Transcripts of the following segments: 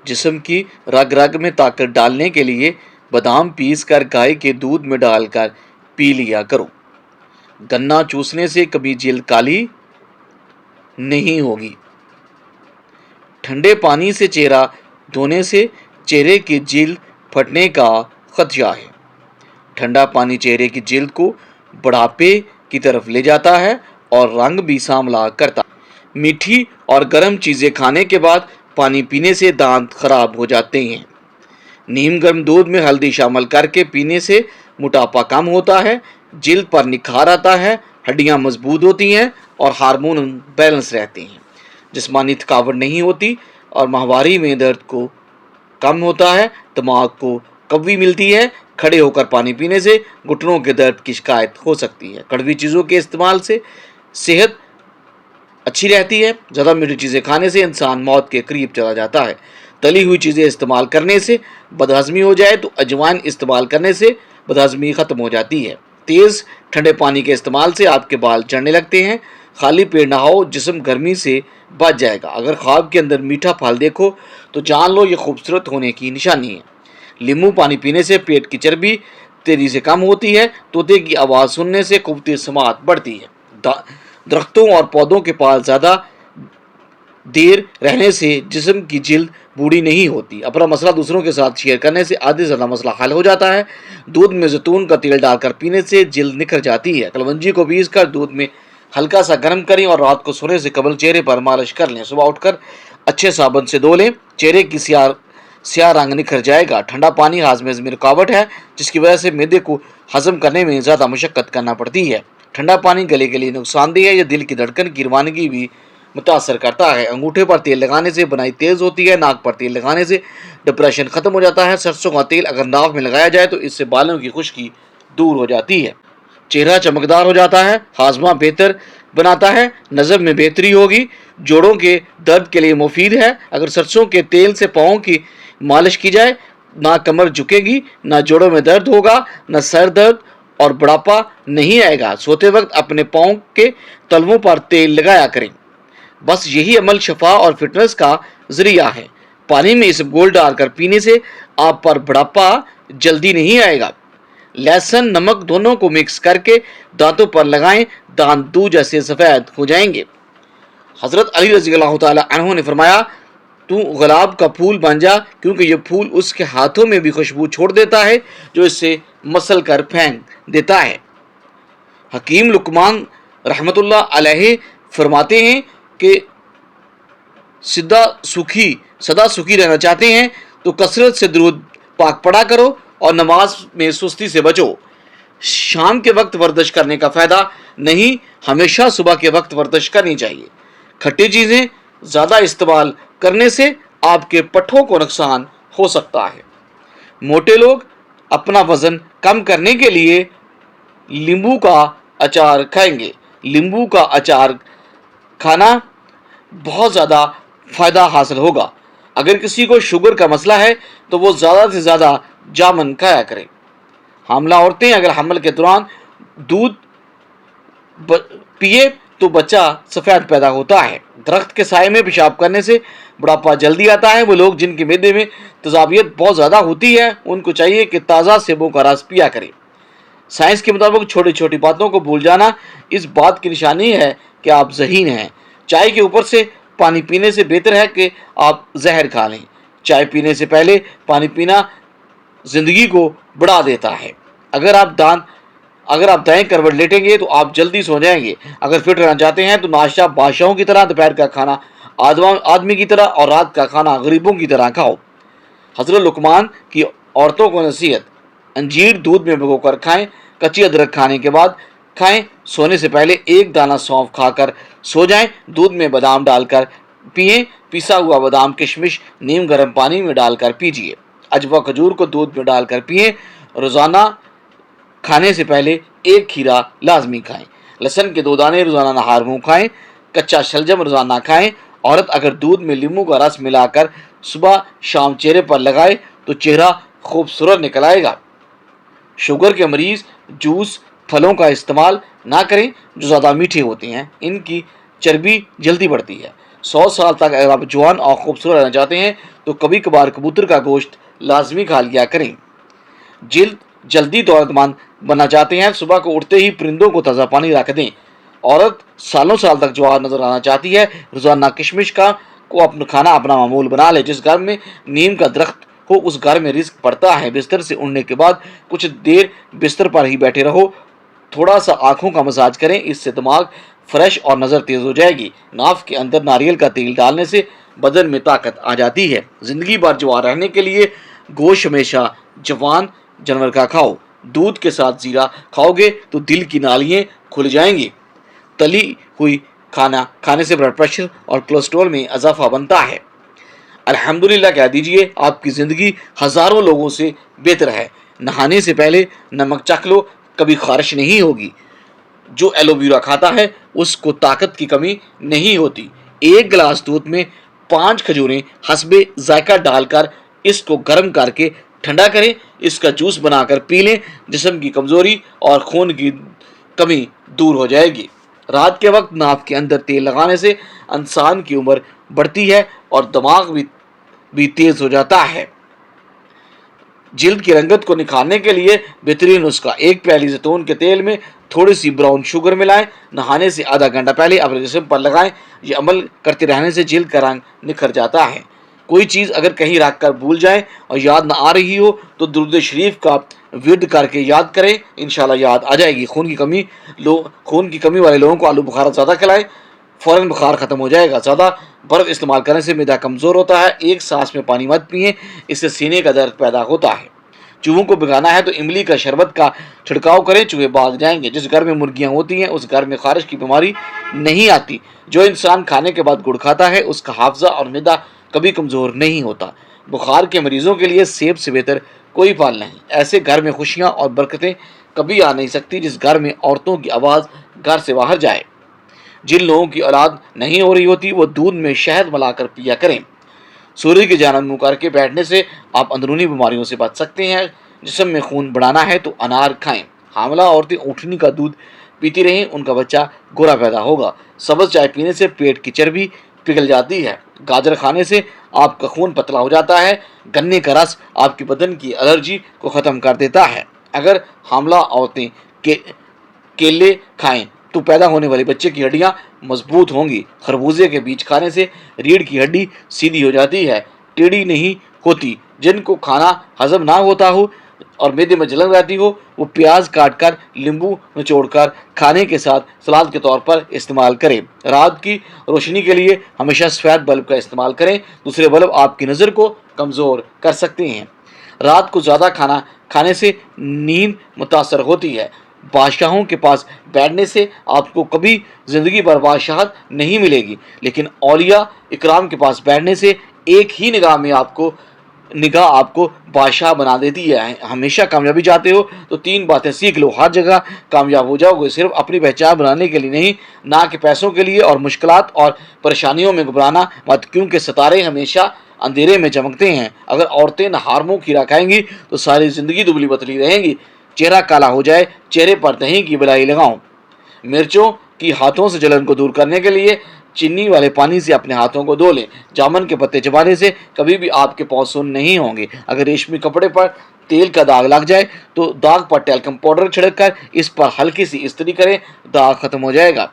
جسم کی رگ رگ میں طاقت ڈالنے کے لیے بادام پیس کر گائے کے دودھ میں ڈال کر پی لیا کرو۔ گنا چوسنے سے کبھی جلد کالی نہیں ہوگی۔ ٹھنڈے پانی سے چہرہ دھونے سے چہرے کی جلد پھٹنے کا خدشہ ہے۔ ٹھنڈا پانی چہرے کی جلد کو بڑھاپے کی طرف لے جاتا ہے اور رنگ بھی سانولا کرتا ہے۔ میٹھی اور گرم چیزیں کھانے کے بعد پانی پینے سے دانت خراب ہو جاتے ہیں۔ نیم گرم دودھ میں ہلدی شامل کر کے پینے سے موٹاپا کم ہوتا ہے، جلد پر نکھار آتا ہے، ہڈیاں مضبوط ہوتی ہیں اور ہارمون بیلنس رہتے ہیں۔ جسمانی تھکاوٹ نہیں ہوتی اور ماہواری میں درد کو کم ہوتا ہے۔ دماغ کو قوی ملتی ہے۔ کھڑے ہو کر پانی پینے سے گھٹنوں کے درد کی شکایت ہو سکتی ہے۔ کڑوی چیزوں کے استعمال سے صحت اچھی رہتی ہے۔ زیادہ میٹھی چیزیں کھانے سے انسان موت کے قریب چلا جاتا ہے۔ تلی ہوئی چیزیں استعمال کرنے سے بدہضمی ہو جائے تو اجوائن استعمال کرنے سے بدہضمی ختم ہو جاتی ہے۔ تیز ٹھنڈے پانی کے استعمال سے آپ کے بال جھڑنے لگتے ہیں۔ خالی پیٹ نہاؤ، جسم گرمی سے بچ جائے گا۔ اگر خواب کے اندر میٹھا پھل دیکھو تو جان لو یہ خوبصورت ہونے کی نشانی ہے۔ لیمو پانی پینے سے پیٹ کی چربی تیزی سے کم ہوتی ہے۔ طوطے کی آواز سننے سے قوت سماعت بڑھتی ہے۔ درختوں اور پودوں کے پاس زیادہ دیر رہنے سے جسم کی جلد بوڑھی نہیں ہوتی۔ اپنا مسئلہ دوسروں کے ساتھ شیئر کرنے سے آدھے سے زیادہ مسئلہ حل ہو جاتا ہے۔ دودھ میں زیتون کا تیل ڈال کر پینے سے جلد نکھر جاتی ہے۔ کلونجی کو پیس کر دودھ میں ہلکا سا گرم کریں اور رات کو سونے سے قبل چہرے پر مالش کر لیں۔ صبح اٹھ کر اچھے صابن سے دھو لیں، چہرے کی سیاہ رنگ نکھر جائے گا۔ ٹھنڈا پانی ہاضمے میں رکاوٹ ہے، جس کی وجہ سے معدے کو ہضم کرنے میں زیادہ مشقت کرنا پڑتی ہے۔ ٹھنڈا پانی گلے کے لیے نقصان دہ ہے، یہ دل کی دھڑکن کی روانگی بھی متاثر کرتا ہے۔ انگوٹھے پر تیل لگانے سے بنائی تیز ہوتی ہے۔ ناک پر تیل لگانے سے ڈپریشن ختم ہو جاتا ہے۔ سرسوں کا تیل اگر ناک میں لگایا جائے تو اس سے بالوں کی خشکی دور ہو جاتی ہے۔ چہرہ چمکدار ہو جاتا ہے۔ ہاضمہ بہتر بناتا ہے۔ نظر میں بہتری ہوگی۔ جوڑوں کے درد کے لیے مفید ہے۔ اگر سرسوں کے تیل سے پاؤں کی مالش کی جائے، نہ کمر جھکے گی، نہ جوڑوں میں درد ہوگا، نہ سر درد اور بڑھاپا نہیں آئے گا۔ سوتے وقت اپنے پاؤں کے تلووں پر تیل لگایا کریں۔ بس یہی عمل شفا اور فٹنس کا ذریعہ ہے۔ پانی میں اسبگول ڈال کر پینے سے آپ پر بڑھاپا جلدی نہیں آئے گا۔ لہسن نمک دونوں کو مکس کر کے دانتوں پر لگائیں، دانت دودھ جیسے سفید ہو جائیں گے۔ حضرت علی رضی اللہ تعالی عنہ نے فرمایا، تو گلاب کا پھول بن جا، کیونکہ یہ پھول اس کے ہاتھوں میں بھی خوشبو چھوڑ دیتا ہے جو اس سے مسل کر پھینک دیتا ہے۔ حکیم لقمان رحمت اللہ علیہ فرماتے ہیں کہ سدا سخی رہنا چاہتے ہیں تو کثرت سے درود پاک پڑھا کرو اور نماز میں سستی سے بچو۔ شام کے وقت ورزش کرنے کا فائدہ نہیں، ہمیشہ صبح کے وقت ورزش کرنی چاہیے۔ کھٹی چیزیں زیادہ استعمال کرنے سے آپ کے پٹھوں کو نقصان ہو سکتا ہے۔ موٹے لوگ اپنا وزن کم کرنے کے لیے لیمبو کا اچار کھائیں گے۔ لیمبو کا اچار کھانا بہت زیادہ فائدہ حاصل ہوگا۔ اگر کسی کو شوگر کا مسئلہ ہے تو وہ زیادہ سے زیادہ جامن کھایا کریں۔ حاملہ عورتیں اگر حمل کے دوران دودھ پیے تو بچہ سفید پیدا ہوتا ہے۔ درخت کے سائے میں پیشاب کرنے سے بڑھاپا جلدی آتا ہے۔ وہ لوگ جن کے معدے میں تیزابیت بہت زیادہ ہوتی ہے، ان کو چاہیے کہ تازہ سیبوں کا رس پیا کریں۔ سائنس کے مطابق چھوٹی چھوٹی باتوں کو بھول جانا اس بات کی نشانی ہے کہ آپ ذہین ہیں۔ چائے کے اوپر سے پانی پینے سے بہتر ہے کہ آپ زہر کھا لیں۔ چائے پینے سے پہلے پانی پینا زندگی کو بڑھا دیتا ہے۔ اگر آپ دائیں کروٹ لیٹیں گے تو آپ جلدی سو جائیں گے۔ اگر فٹ رہنا چاہتے ہیں تو ناشتہ بادشاہوں کی طرح، دوپہر کا کھانا آدمی کی طرح اور رات کا کھانا غریبوں کی طرح کھاؤ۔ حضرت لقمان کی عورتوں کو نصیحت: انجیر دودھ میں بھگو کر کھائیں، کچی ادرک کھانے کے بعد کھائیں، سونے سے پہلے ایک دانہ سونف کھا کر سو جائیں، دودھ میں بادام ڈال کر پئیں، پیسا ہوا بادام کشمش نیم گرم پانی میں ڈال کر پیجیے، عجوا کھجور کو دودھ میں ڈال کر پئیں، روزانہ کھانے سے پہلے ایک کھیرا لازمی کھائیں، لہسن کے 2 دانے روزانہ نہار منہ کھائیں، کچا شلجم روزانہ کھائیں۔ عورت اگر دودھ میں لیمو کا رس ملا کر صبح شام چہرے پر لگائے تو چہرہ خوبصورت نکل آئے گا۔ شوگر کے مریض جوس پھلوں کا استعمال نہ کریں جو زیادہ میٹھے ہوتے ہیں، ان کی چربی جلدی بڑھتی ہے۔ 100 साल तक अगर आप जवान और खूबसूरत रहना चाहते हैं तो कभी कभार कबूतर का गोश्त लाजमी खा लिया करें। जिल्द जल्दी दौलतमंद बनना चाहते हैं, सुबह को उठते ही परिंदों को ताज़ा पानी रख दें। औरत सालों साल तक जवान नजर आना चाहती है, रोजाना किशमिश का को अपना खाना अपना मामूल बना ले। जिस घर में नीम का दरख्त हो उस घर में रिस्क बढ़ता है। बिस्तर से उठने के बाद कुछ देर बिस्तर पर ही बैठे रहो, थोड़ा सा आंखों का मसाज करें, इससे दिमाग फ्रेश और नज़र तेज हो जाएगी। नाफ के अंदर नारियल का तेल डालने से बदन में ताकत आ जाती है। जिंदगी भर जवान रहने के लिए गोश्त हमेशा जवान जानवर का खाओ। दूध के साथ जीरा खाओगे तो दिल की नालियाँ खुल जाएंगी। तली हुई खाना खाने से ब्लड प्रेशर और कोलेस्ट्रॉल में इजाफा बनता है। अल्हम्दुलिल्लाह कह दीजिए, आपकी ज़िंदगी हज़ारों लोगों से बेहतर है। नहाने से पहले नमक चख लो, कभी खारिश नहीं होगी। जो एलोवेरा खाता है उसको ताकत की कमी नहीं होती। एक गिलास दूध में 5 खजूरें हस्बे जायका डालकर इसको गर्म करके ठंडा करें, इसका जूस बनाकर पी लें। जिस्म की कमज़ोरी और खून की कमी दूर हो जाएगी। रात के वक्त नाक के अंदर तेल लगाने से इंसान की उम्र बढ़ती है और दिमाग भी तेज हो जाता है। जिल्द की रंगत को निखारने के लिए बेहतरीन नुस्खा, एक प्याली जैतून के तेल में थोड़ी सी ब्राउन शुगर मिलाएं, नहाने से आधा घंटा पहले अपने जिस्म पर लगाएं। ये अमल करते रहने से जिल्द का रंग निखर जाता है। कोई चीज़ अगर कहीं रख कर भूल जाए और याद ना आ रही हो तो दुरूद शरीफ का विर्द करके याद करें, इंशाल्लाह याद आ जाएगी। खून की कमी वाले लोगों को आलू बुखारा ज़्यादा खिलाएं, फ़ौरन बुखार ख़त्म हो जाएगा। ज़्यादा बर्फ़ इस्तेमाल करने से मैदा कमज़ोर होता है। एक सांस में पानी मत पिएं, इससे सीने का दर्द पैदा होता है। चूहों को भगाना है तो इमली का शरबत का छिड़काव करें, चूहे भाग जाएंगे। जिस घर में मुर्गियां होती हैं उस घर में खारिश की बीमारी नहीं आती। जो इंसान खाने के बाद गुड़ खाता है उसका हाफजा और मैदा कभी कमज़ोर नहीं होता। बुखार के मरीजों के लिए सेब से बेहतर कोई फल नहीं। ऐसे घर में खुशियाँ और बरकतें कभी आ नहीं सकती जिस घर में औरतों की आवाज़ घर से बाहर जाए। जिन लोगों की औलाद नहीं हो रही होती वो दूध में शहद मिलाकर पिया करें। सूर्य की जानब मुँह करके बैठने से आप अंदरूनी बीमारियों से बच सकते हैं। जिस्म में खून बढ़ाना है तो अनार खाएं। हामला औरतें ऊँटनी का दूध पीती रहें, उनका बच्चा गोरा पैदा होगा। सब्ज़ चाय पीने से पेट की चर्बी पिघल जाती है। गाजर खाने से आपका खून पतला हो जाता है। गन्ने का रस आपके बदन की एलर्जी को ख़त्म कर देता है। अगर हामला औरतें केले खाएं तो पैदा होने वाले बच्चे की हड्डियां मजबूत होंगी। खरबूजे के बीज खाने से रीढ़ की हड्डी सीधी हो जाती है, टेढ़ी नहीं होती। जिनको खाना हजम ना होता हो और मैदे में जलन रहती हो वो प्याज काटकर नींबू निचोड़कर खाने के साथ सलाद के तौर पर इस्तेमाल करें। रात की रोशनी के लिए हमेशा सफ़ेद बल्ब का इस्तेमाल करें, दूसरे बल्ब आपकी नज़र को कमज़ोर कर सकते हैं। रात को ज़्यादा खाना खाने से नींद मुतासर होती है। बादशाहों के पास बैठने से आपको कभी ज़िंदगी भर बादशाहत नहीं मिलेगी, लेकिन औलिया इकराम के पास बैठने से एक ही निगाह आपको बादशाह बना देती है। हमेशा कामयाबी चाहते हो तो 3 बातें सीख लो, हर जगह कामयाब हो जाओगे। सिर्फ अपनी पहचान बनाने के लिए नहीं, ना कि पैसों के लिए। और मुश्किलात और परेशानियों में घबराना मत, क्योंकि सितारे हमेशा अंधेरे में चमकते हैं। अगर औरतें नहार मुँह खीरा खाएंगी तो सारी ज़िंदगी दुबली पतली रहेंगी। चेहरा काला हो जाए, चेहरे पर दही की बलाई लगाओ। मिर्चों की हाथों से जलन को दूर करने के लिए चीनी वाले पानी से अपने हाथों को धो लें। जामुन के पत्ते चबाने से कभी भी आपके पाँव सुन्न नहीं होंगे। अगर रेशमी कपड़े पर तेल का दाग लग जाए तो दाग पर टैल्कम पाउडर छिड़क कर इस पर हल्की सी इस्त्री करें, दाग खत्म हो जाएगा।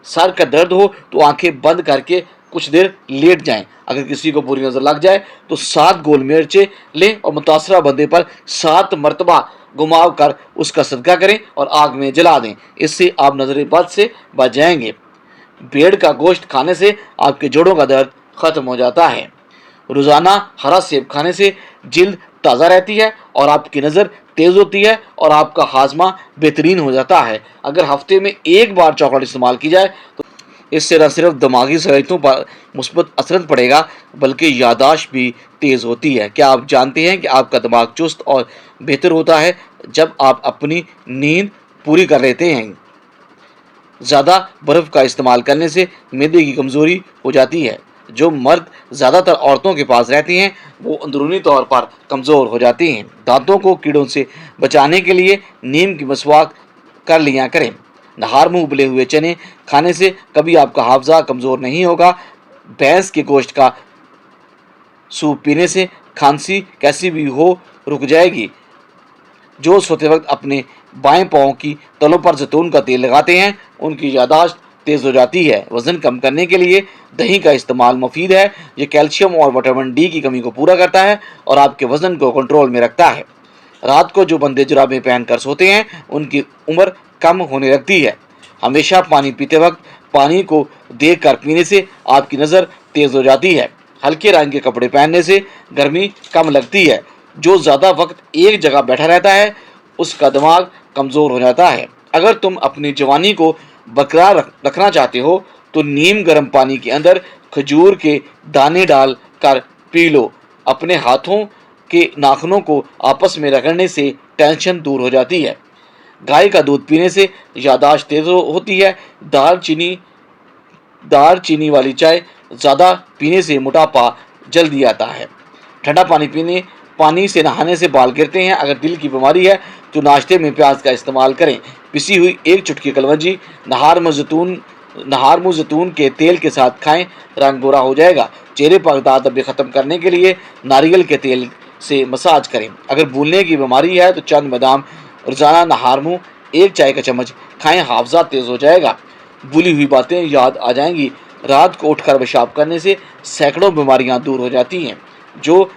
सर का दर्द हो तो आंखें बंद करके कुछ देर लेट जाएं। अगर किसी को बुरी नज़र लग जाए तो 7 गोल मिर्चें लें और मुतासरा बंदे पर 7 मरतबा घुमाव कर उसका सदका करें और आग में जला दें। इससे आप नजर बद से बच जाएंगे। भेड़ का गोश्त खाने से आपके जोड़ों का दर्द खत्म हो जाता है। रोज़ाना हरा सेब खाने से जिल्द ताज़ा रहती है और आपकी नज़र तेज़ होती है और आपका हाजमा बेहतरीन हो जाता है। अगर हफ्ते में एक बार चॉकलेट इस्तेमाल की जाए तो इससे न सिर्फ दिमागी सलाहियतों पर मुस्बत असर पड़ेगा बल्कि यादाश्त भी तेज़ होती है। क्या आप जानते हैं कि आपका दिमाग चुस्त और बेहतर होता है जब आप अपनी नींद पूरी कर लेते हैं। ज़्यादा बर्फ़ का इस्तेमाल करने से मैदे की कमज़ोरी हो जाती है। जो मर्द ज़्यादातर औरतों के पास रहते हैं वो अंदरूनी तौर पर कमज़ोर हो जाते हैं। दांतों को कीड़ों से बचाने के लिए नीम की मसवाक कर लिया करें। नहार मुँह उबले हुए चने खाने से कभी आपका हाफजा कमज़ोर नहीं होगा। भैंस के गोश्त का सूप पीने से खांसी कैसी भी हो रुक जाएगी। जो सोते वक्त अपने बाएं पांव की तलों पर जैतून का तेल लगाते हैं उनकी याददाश्त तेज हो जाती है। वजन कम करने के लिए दही का इस्तेमाल मुफीद है। ये कैल्शियम और विटामिन डी की कमी को पूरा करता है और आपके वजन को कंट्रोल में रखता है। रात को जो बंदे जुराबें पहनकर सोते हैं उनकी उम्र कम होने लगती है। हमेशा पानी पीते वक्त पानी को देख कर पीने से आपकी नज़र तेज हो जाती है। हल्के रंग के कपड़े पहनने से गर्मी कम लगती है। जो ज़्यादा वक्त एक जगह बैठा रहता है उसका दिमाग कमज़ोर हो जाता है। अगर तुम अपनी जवानी को बरकरार रखना चाहते हो तो नीम गर्म पानी के अंदर खजूर के दाने डाल कर पी लो। अपने हाथों के नाखूनों को आपस में रगड़ने से टेंशन दूर हो जाती है। गाय का दूध पीने से याददाश्त तेज होती है। दालचीनी वाली चाय ज़्यादा पीने से मोटापा जल्दी आता है। ठंडा पानी से नहाने से बाल गिरते हैं। अगर दिल की बीमारी है तो नाश्ते में प्याज का इस्तेमाल करें। पिसी हुई एक चुटकी कलवंजी नहार मुँह जैतून के तेल के साथ खाएं, रंग गोरा हो जाएगा। चेहरे पर दाग धब्बे खत्म करने के लिए नारियल के तेल से मसाज करें। अगर भूलने की बीमारी है तो चंद बादाम रोजाना नहार मुँह एक चाय का चम्मच खाएं, हाफजा तेज हो जाएगा। भूली हुई बातें याद आ जाएंगी। रात को उठकर पेशाब करने से सैकड़ों बीमारियां दूर हो जाती हैं। जो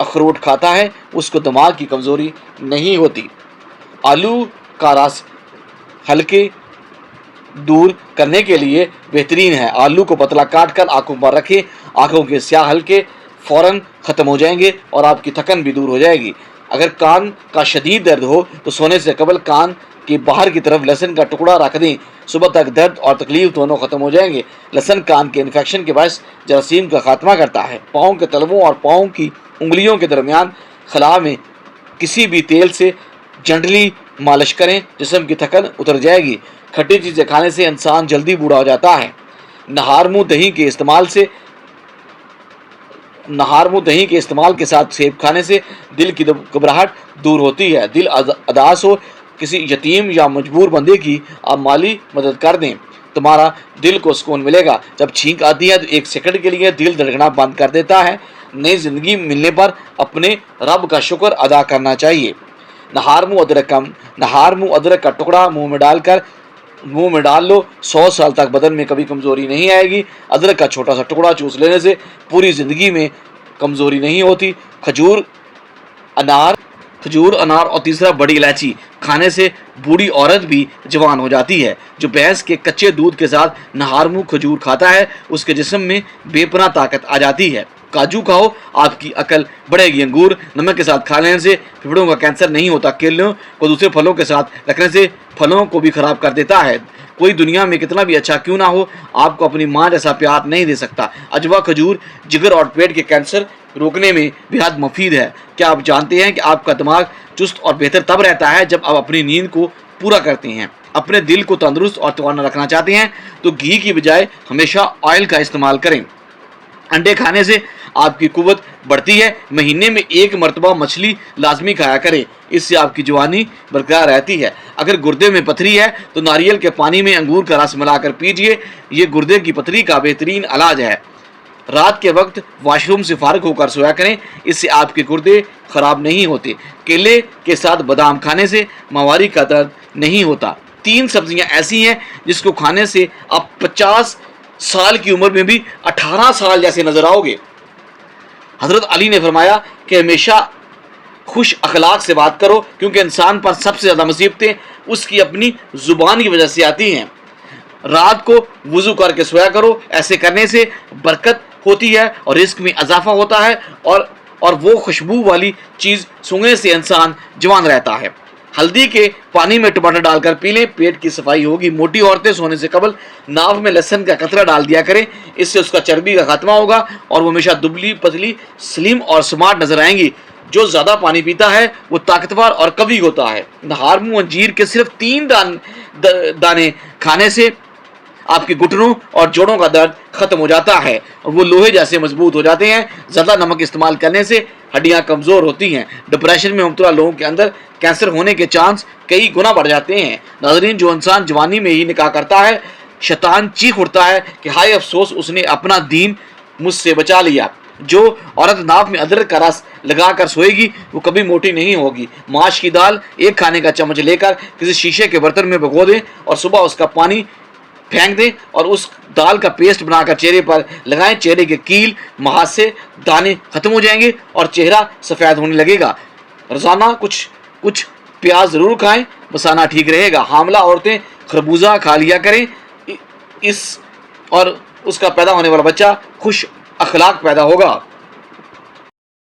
अखरोट खाता है उसको दिमाग की कमज़ोरी नहीं होती। आलू का रस हल्के दूर करने के लिए बेहतरीन है। आलू को पतला काट कर आंखों पर रखें। आंखों के स्याह हल्के फौरन ख़त्म हो जाएंगे और आपकी थकन भी दूर हो जाएगी। अगर कान का शदीद दर्द हो तो सोने से कबल कान के बाहर की तरफ लहसुन का टुकड़ा रख दें। सुबह तक दर्द और तकलीफ दोनों खत्म हो जाएंगे। लहसुन कान के इन्फेक्शन के बायस जरासीम का खात्मा करता है। पाँव के तलवों और पाँव की उंगलियों के दरमियान खला में किसी भी तेल से जेंटली मालिश करें, जिस्म की थकन उतर जाएगी। खट्टी चीज़ें खाने से इंसान जल्दी बूढ़ा हो जाता है। नहार मुँह दही के इस्तेमाल के साथ सेब खाने से दिल की घबराहट दूर होती है। दिल अदास हो किसी यतीम या मजबूर बंदे की आप माली मदद कर दें, तुम्हारा दिल को सुकून मिलेगा। जब छींक आती है तो एक सेकंड के लिए दिल धड़कना बंद कर देता है। नई जिंदगी मिलने पर अपने रब का शुक्र अदा करना चाहिए। नहार मुँह अदरक का टुकड़ा मुंह में डाल लो। 100 साल तक बदन में कभी कमज़ोरी नहीं आएगी। अदरक का छोटा सा टुकड़ा चूस लेने से पूरी ज़िंदगी में कमज़ोरी नहीं होती। खजूर, अनार और तीसरा बड़ी इलायची खाने से बूढ़ी औरत भी जवान हो जाती है। जो भैंस के कच्चे दूध के साथ नहार मुँह खजूर खाता है उसके जिस्म में बेपनाह ताकत आ जाती है। काजू खाओ, आपकी अकल बढ़ेगी। अंगूर नमक के साथ खा लेने से फेफड़ों का कैंसर नहीं होता। केलों को दूसरे फलों के साथ रखने से फलों को भी खराब कर देता है। कोई दुनिया में कितना भी अच्छा क्यों ना हो, आपको अपनी माँ जैसा प्यार नहीं दे सकता। अजवा खजूर जिगर और पेट के कैंसर रोकने में बेहद मुफीद है। क्या आप जानते हैं कि आपका दिमाग चुस्त और बेहतर तब रहता है जब आप अपनी नींद को पूरा करते हैं। अपने दिल को तंदुरुस्त और तवाना रखना चाहते हैं तो घी की बजाय हमेशा ऑयल का इस्तेमाल करें। अंडे खाने से आपकी कुव्वत बढ़ती है। महीने में एक मरतबा मछली लाजमी खाया करें, इससे आपकी जवानी बरकरार रहती है। अगर गुर्दे में पथरी है तो नारियल के पानी में अंगूर का रस मिलाकर पीजिए, ये गुर्दे की पथरी का बेहतरीन इलाज है। रात के वक्त वॉशरूम से फारिग होकर सोया करें, इससे आपके गुर्दे खराब नहीं होते। केले के साथ बादाम खाने से माहवारी का दर्द नहीं होता। 3 सब्जियां ऐसी हैं जिसको खाने से आप 50 साल की उम्र में भी 18 साल जैसे नजर आओगे। हजरत अली ने फरमाया कि हमेशा खुश अखलाक से बात करो, क्योंकि इंसान पर सबसे ज़्यादा मुसीबतें उसकी अपनी ज़ुबान की वजह से आती हैं। रात को वुज़ू करके सोया करो, ऐसे करने से बरकत होती है और रिस्क में इजाफा होता है और वो खुशबू वाली चीज़ सूंघने से इंसान जवान रहता है। हल्दी के पानी में टमाटर डालकर पी लें, पेट की सफाई होगी। मोटी औरतें सोने से कबल नाव में लहसुन का कतरा डाल दिया करें, इससे उसका चर्बी का खात्मा होगा और वो हमेशा दुबली पतली स्लिम और स्मार्ट नजर आएंगी। जो ज़्यादा पानी पीता है वो ताकतवर और कवि होता है। नहार मुँह अंजीर के सिर्फ 3 दाने खाने से आपके घुटनों और जोड़ों का दर्द खत्म हो जाता है और वो लोहे जैसे मजबूत हो जाते हैं। ज़्यादा नमक इस्तेमाल करने से हड्डियां कमज़ोर होती हैं। डिप्रेशन में मुब्तला लोगों के अंदर कैंसर होने के चांस कई गुना बढ़ जाते हैं। नाज़रीन, जो इंसान जवानी में ही निकाह करता है شیطان چیخ اٹھتا ہے کہ ہائے افسوس، اس نے اپنا دین مجھ سے بچا لیا۔ جو عورت ناف میں ادرک کا رس لگا کر سوئے گی وہ کبھی موٹی نہیں ہوگی۔ ماش کی دال ایک کھانے کا چمچ لے کر کسی شیشے کے برتن میں بھگو دیں اور صبح اس کا پانی پھینک دیں اور اس دال کا پیسٹ بنا کر چہرے پر لگائیں۔ چہرے کے کیل، محاسے، دانے ختم ہو جائیں گے اور چہرہ سفید ہونے لگے گا۔ روزانہ کچھ پیاز ضرور کھائیں، مسانہ ٹھیک رہے گا۔ حاملہ عورتیں خربوزہ کھا لیا کریں، اس کا پیدا ہونے والا بچہ خوش اخلاق پیدا ہوگا۔